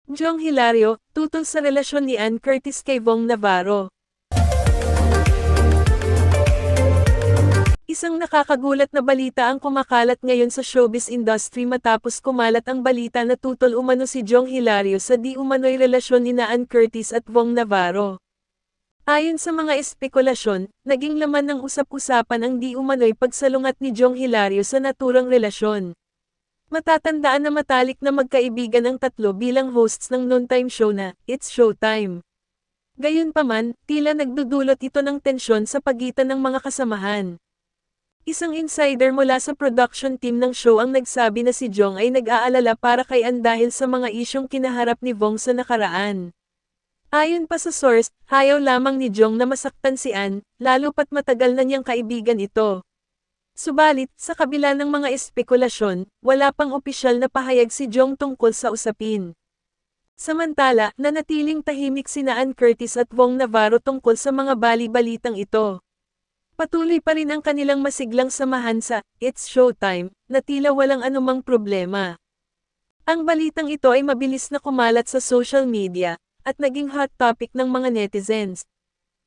Jong Hilario, tutol sa relasyon ni Ann Curtis kay Vong Navarro. Isang nakakagulat na balita ang kumakalat ngayon sa showbiz industry matapos kumalat ang balita na tutol umano si Jong Hilario sa di umano'y relasyon ni Ann Curtis at Vong Navarro. Ayon sa mga espekulasyon, naging laman ng usap-usapan ang di umano'y pagsalungat ni Jong Hilario sa naturang relasyon. Matatandaan na matalik na magkaibigan ang tatlo bilang hosts ng noontime show na It's Showtime. Gayunpaman, tila nagdudulot ito ng tensyon sa pagitan ng mga kasamahan. Isang insider mula sa production team ng show ang nagsabi na si Jong ay nag-aalala para kay Ann dahil sa mga isyong kinaharap ni Vong sa nakaraan. Ayon pa sa source, ayaw lamang ni Jong na masaktan si Ann, lalo pat matagal na niyang kaibigan ito. Subalit, sa kabila ng mga espekulasyon, wala pang opisyal na pahayag si Jong tungkol sa usapin. Samantala, nanatiling tahimik sina Ann Curtis at Vong Navarro tungkol sa mga bali-balitang ito. Patuloy pa rin ang kanilang masiglang samahan sa It's Showtime, na tila walang anumang problema. Ang balitang ito ay mabilis na kumalat sa social media, at naging hot topic ng mga netizens.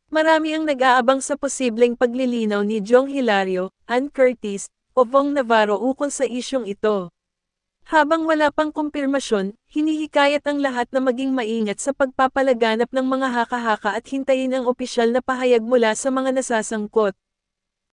Marami ang nag-aabang sa posibleng paglilinaw ni Jong Hilario, Ann Curtis, o Vong Navarro ukol sa isyong ito. Habang wala pang kumpirmasyon, hinihikayat ang lahat na maging maingat sa pagpapalaganap ng mga haka-haka at hintayin ang opisyal na pahayag mula sa mga nasasangkot.